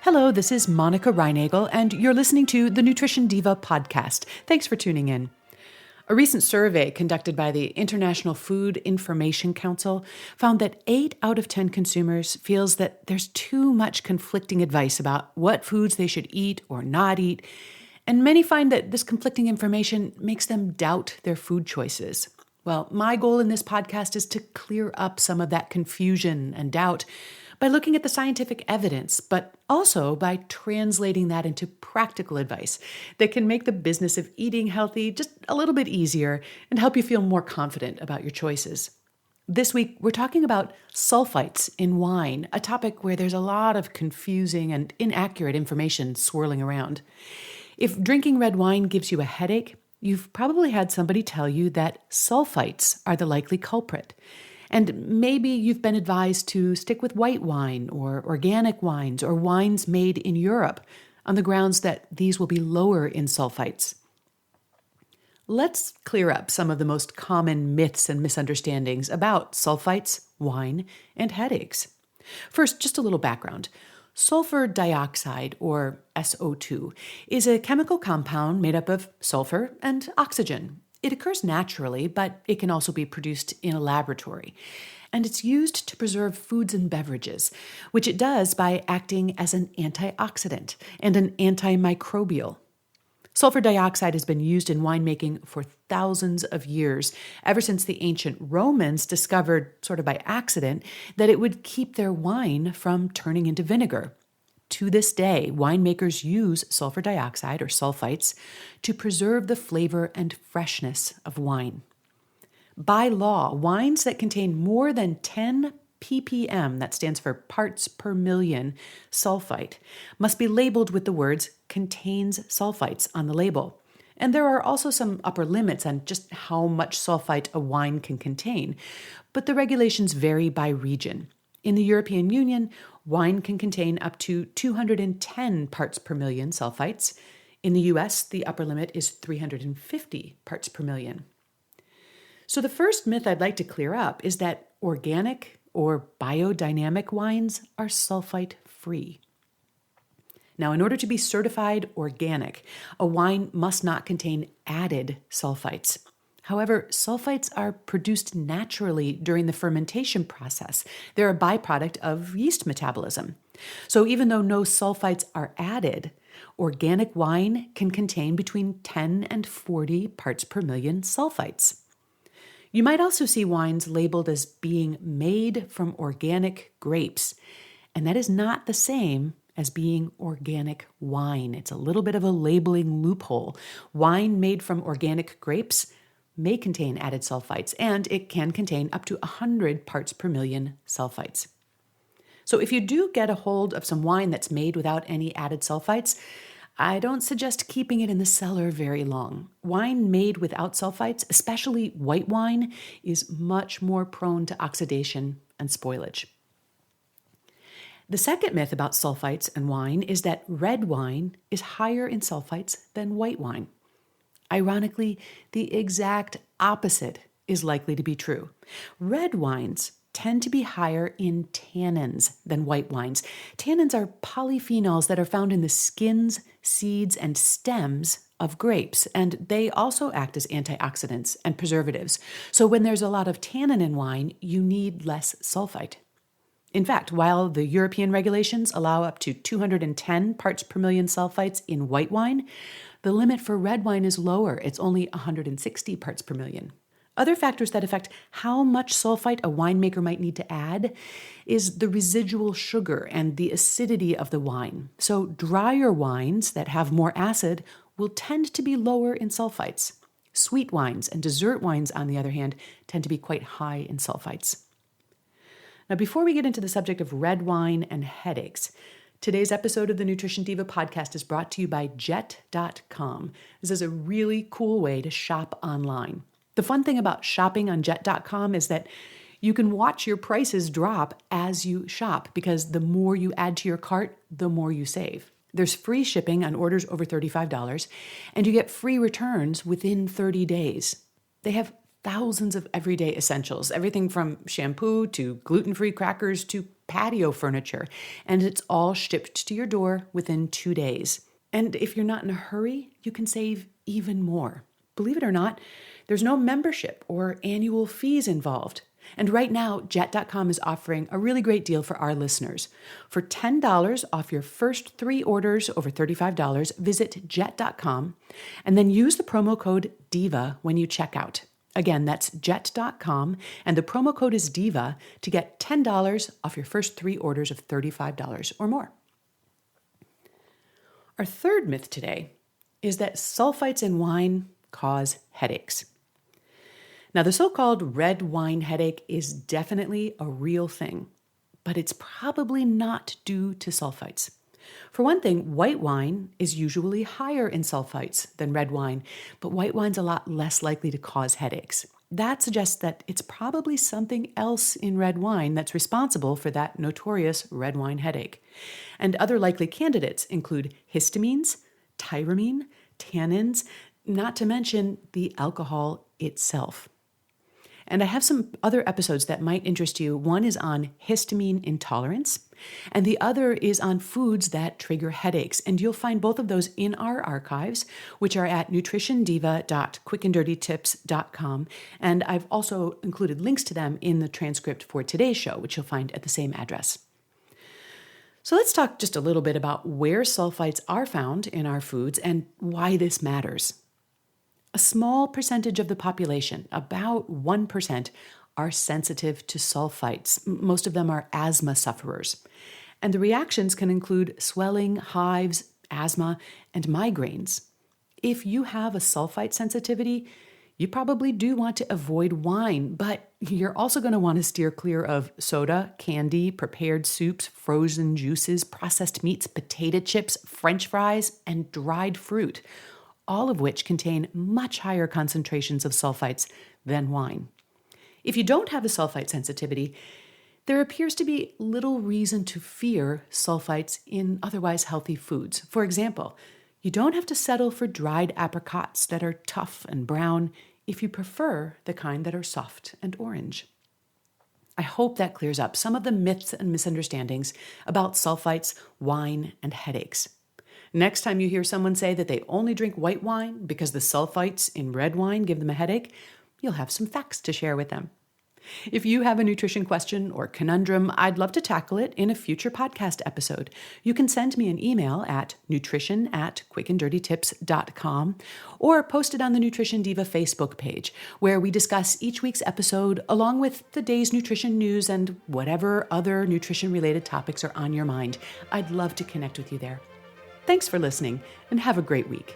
Hello, this is Monica Reinagel, and you're listening to the Nutrition Diva podcast. Thanks for tuning in. A recent survey conducted by the International Food Information Council found that 8 out of 10 consumers feels that there's too much conflicting advice about what foods they should eat or not eat, and many find that this conflicting information makes them doubt their food choices. Well, my goal in this podcast is to clear up some of that confusion and doubt by looking at the scientific evidence, but also by translating that into practical advice that can make the business of eating healthy just a little bit easier and help you feel more confident about your choices. This week, we're talking about sulfites in wine, a topic where there's a lot of confusing and inaccurate information swirling around. If drinking red wine gives you a headache, you've probably had somebody tell you that sulfites are the likely culprit. And maybe you've been advised to stick with white wine or organic wines or wines made in Europe on the grounds that these will be lower in sulfites. Let's clear up some of the most common myths and misunderstandings about sulfites, wine, and headaches. First, just a little background. Sulfur dioxide, or SO2, is a chemical compound made up of sulfur and oxygen. It occurs naturally, but it can also be produced in a laboratory. And it's used to preserve foods and beverages, which it does by acting as an antioxidant and an antimicrobial. Sulfur dioxide has been used in winemaking for thousands of years, ever since the ancient Romans discovered, sort of by accident, that it would keep their wine from turning into vinegar. To this day, winemakers use sulfur dioxide, or sulfites, to preserve the flavor and freshness of wine. By law, wines that contain more than 10 ppm, that stands for parts per million, sulfite, must be labeled with the words "contains sulfites" on the label. And there are also some upper limits on just how much sulfite a wine can contain, but the regulations vary by region. In the European Union, wine can contain up to 210 parts per million sulfites. In the US, the upper limit is 350 parts per million. So the first myth I'd like to clear up is that organic or biodynamic wines are sulfite-free. Now, in order to be certified organic, a wine must not contain added sulfites. However, sulfites are produced naturally during the fermentation process. They're a byproduct of yeast metabolism. So even though no sulfites are added, organic wine can contain between 10 and 40 parts per million sulfites. You might also see wines labeled as being made from organic grapes, and that is not the same as being organic wine. It's a little bit of a labeling loophole. Wine made from organic grapes may contain added sulfites, and it can contain up to 100 parts per million sulfites. So if you do get a hold of some wine that's made without any added sulfites, I don't suggest keeping it in the cellar very long. Wine made without sulfites, especially white wine, is much more prone to oxidation and spoilage. The second myth about sulfites and wine is that red wine is higher in sulfites than white wine. Ironically, the exact opposite is likely to be true. Red wines tend to be higher in tannins than white wines. Tannins are polyphenols that are found in the skins, seeds, and stems of grapes, and they also act as antioxidants and preservatives. So when there's a lot of tannin in wine, you need less sulfite. In fact, while the European regulations allow up to 210 parts per million sulfites in white wine, the limit for red wine is lower. It's only 160 parts per million. Other factors that affect how much sulfite a winemaker might need to add is the residual sugar and the acidity of the wine. So drier wines that have more acid will tend to be lower in sulfites. Sweet wines and dessert wines, on the other hand, tend to be quite high in sulfites. Now, before we get into the subject of red wine and headaches, today's episode of the Nutrition Diva podcast is brought to you by Jetcom. This is a really cool way to shop online. The fun thing about shopping on Jet.com is that you can watch your prices drop as you shop, because the more you add to your cart, the more you save. There's free shipping on orders over $35, and you get free returns within 30 days. They have thousands of everyday essentials, everything from shampoo to gluten-free crackers to patio furniture, and it's all shipped to your door within 2 days. And if you're not in a hurry, you can save even more. Believe it or not, there's no membership or annual fees involved. And right now, Jet.com is offering a really great deal for our listeners. For $10 off your first 3 orders over $35, visit Jet.com and then use the promo code DIVA when you check out. Again, that's Jet.com, and the promo code is DIVA to get $10 off your first 3 orders of $35 or more. Our third myth today is that sulfites in wine cause headaches. Now, the so-called red wine headache is definitely a real thing, but it's probably not due to sulfites. For one thing, white wine is usually higher in sulfites than red wine, but white wine's a lot less likely to cause headaches. That suggests that it's probably something else in red wine that's responsible for that notorious red wine headache. And other likely candidates include histamines, tyramine, tannins, not to mention the alcohol itself. And I have some other episodes that might interest you. One is on histamine intolerance, and the other is on foods that trigger headaches. And you'll find both of those in our archives, which are at nutritiondiva.quickanddirtytips.com. And I've also included links to them in the transcript for today's show, which you'll find at the same address. So let's talk just a little bit about where sulfites are found in our foods and why this matters. A small percentage of the population, about 1%, are sensitive to sulfites. Most of them are asthma sufferers. And the reactions can include swelling, hives, asthma, and migraines. If you have a sulfite sensitivity, you probably do want to avoid wine, but you're also going to want to steer clear of soda, candy, prepared soups, frozen juices, processed meats, potato chips, French fries, and dried fruit, all of which contain much higher concentrations of sulfites than wine. If you don't have a sulfite sensitivity, there appears to be little reason to fear sulfites in otherwise healthy foods. For example, you don't have to settle for dried apricots that are tough and brown if you prefer the kind that are soft and orange. I hope that clears up some of the myths and misunderstandings about sulfites, wine, and headaches. Next time you hear someone say that they only drink white wine because the sulfites in red wine give them a headache, you'll have some facts to share with them. If you have a nutrition question or conundrum, I'd love to tackle it in a future podcast episode. You can send me an email at nutrition@quickanddirtytips.com or post it on the Nutrition Diva Facebook page, where we discuss each week's episode along with the day's nutrition news and whatever other nutrition-related topics are on your mind. I'd love to connect with you there. Thanks for listening, and have a great week.